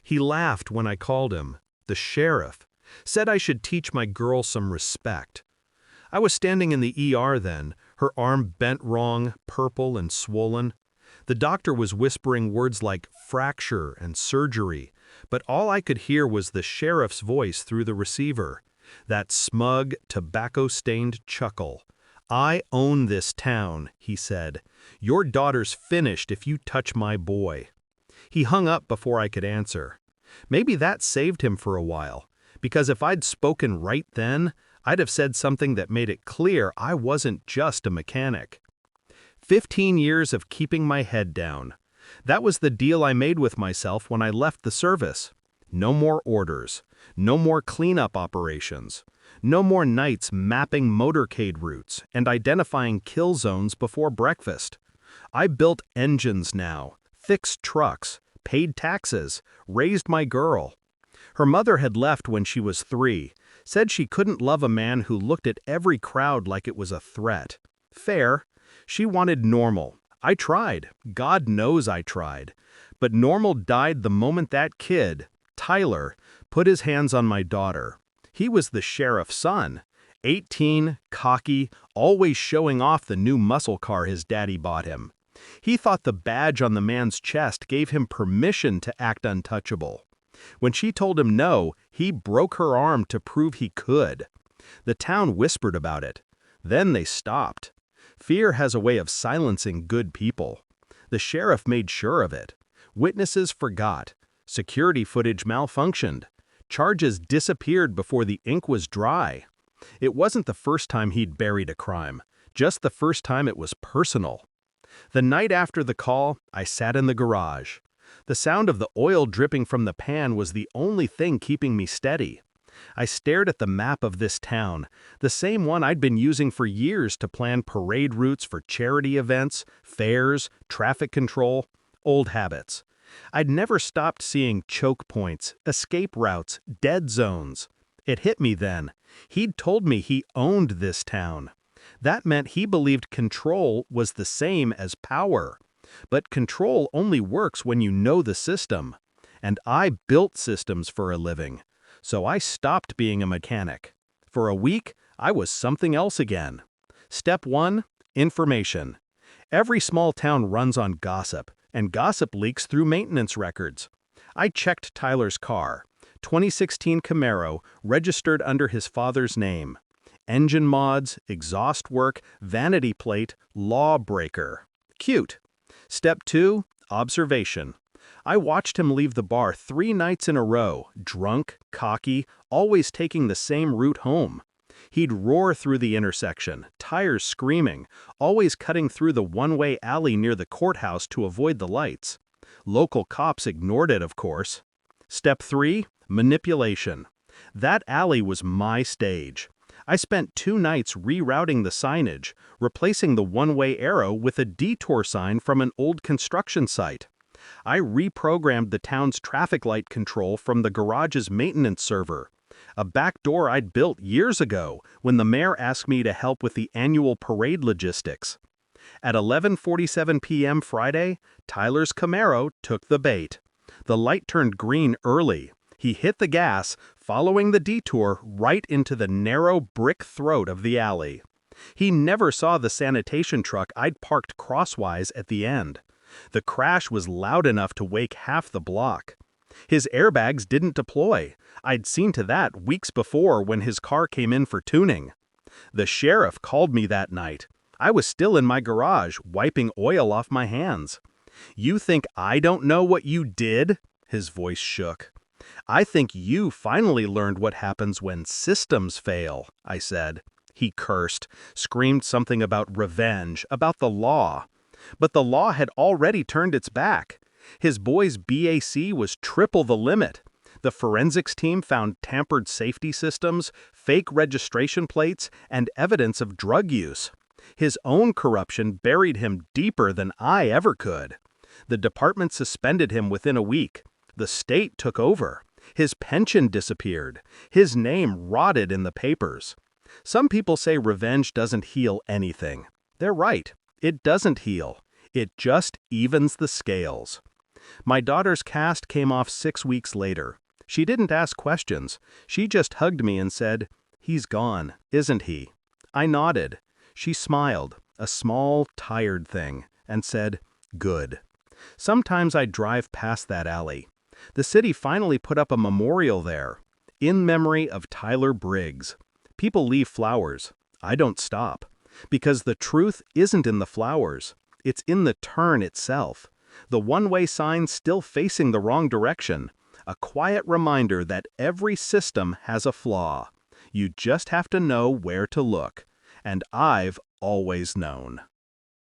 He laughed when I called him. The sheriff said I should teach my girl some respect. I was standing in the ER then, her arm bent wrong, purple and swollen. The doctor was whispering words like fracture and surgery, but all I could hear was the sheriff's voice through the receiver. That smug, tobacco-stained chuckle. "I own this town," he said. "Your daughter's finished if you touch my boy." He hung up before I could answer. Maybe that saved him for a while, because if I'd spoken right then, I'd have said something that made it clear I wasn't just a mechanic. 15 years of keeping my head down. That was the deal I made with myself when I left the service. No more orders. No more cleanup operations. No more nights mapping motorcade routes and identifying kill zones before breakfast. I built engines now, fixed trucks, paid taxes, raised my girl. Her mother had left when she was 3, said she couldn't love a man who looked at every crowd like it was a threat. Fair. She wanted normal. I tried. God knows I tried. But normal died the moment that kid, Tyler, put his hands on my daughter. He was the sheriff's son. 18, cocky, always showing off the new muscle car his daddy bought him. He thought the badge on the man's chest gave him permission to act untouchable. When she told him no, he broke her arm to prove he could. The town whispered about it. Then they stopped. Fear has a way of silencing good people. The sheriff made sure of it. Witnesses forgot. Security footage malfunctioned. Charges disappeared before the ink was dry. It wasn't the first time he'd buried a crime, just the first time it was personal. The night after the call, I sat in the garage. The sound of the oil dripping from the pan was the only thing keeping me steady. I stared at the map of this town, the same one I'd been using for years to plan parade routes for charity events, fairs, traffic control, old habits. I'd never stopped seeing choke points, escape routes, dead zones. It hit me then. He'd told me he owned this town. That meant he believed control was the same as power. But control only works when you know the system. And I built systems for a living. So I stopped being a mechanic. For a week, I was something else again. Step 1, information. Every small town runs on gossip, and gossip leaks through maintenance records. I checked Tyler's car, 2016 Camaro, registered under his father's name. Engine mods, exhaust work, vanity plate, lawbreaker. Cute. Step 2, observation. I watched him leave the bar 3 nights in a row, drunk, cocky, always taking the same route home. He'd roar through the intersection, tires screaming, always cutting through the one-way alley near the courthouse to avoid the lights. Local cops ignored it, of course. Step 3, manipulation. That alley was my stage. I spent 2 nights rerouting the signage, replacing the one-way arrow with a detour sign from an old construction site. I reprogrammed the town's traffic light control from the garage's maintenance server, a back door I'd built years ago when the mayor asked me to help with the annual parade logistics. At 11:47 p.m. Friday, Tyler's Camaro took the bait. The light turned green early. He hit the gas, following the detour right into the narrow brick throat of the alley. He never saw the sanitation truck I'd parked crosswise at the end. The crash was loud enough to wake half the block. His airbags didn't deploy. I'd seen to that weeks before when his car came in for tuning. The sheriff called me that night. I was still in my garage, wiping oil off my hands. "You think I don't know what you did?" His voice shook. "I think you finally learned what happens when systems fail," I said. He cursed, screamed something about revenge, about the law. But the law had already turned its back. His boy's BAC was triple the limit. The forensics team found tampered safety systems, fake registration plates, and evidence of drug use. His own corruption buried him deeper than I ever could. The department suspended him within a week. The state took over. His pension disappeared. His name rotted in the papers. Some people say revenge doesn't heal anything. They're right. It doesn't heal. It just evens the scales. My daughter's cast came off 6 weeks later. She didn't ask questions. She just hugged me and said, "He's gone, isn't he?" I nodded. She smiled, a small, tired thing, and said, "Good." Sometimes I drive past that alley. The city finally put up a memorial there, in memory of Tyler Briggs. People leave flowers. I don't stop. Because the truth isn't in the flowers. It's in the turn itself. The one-way sign still facing the wrong direction. A quiet reminder that every system has a flaw. You just have to know where to look. And I've always known.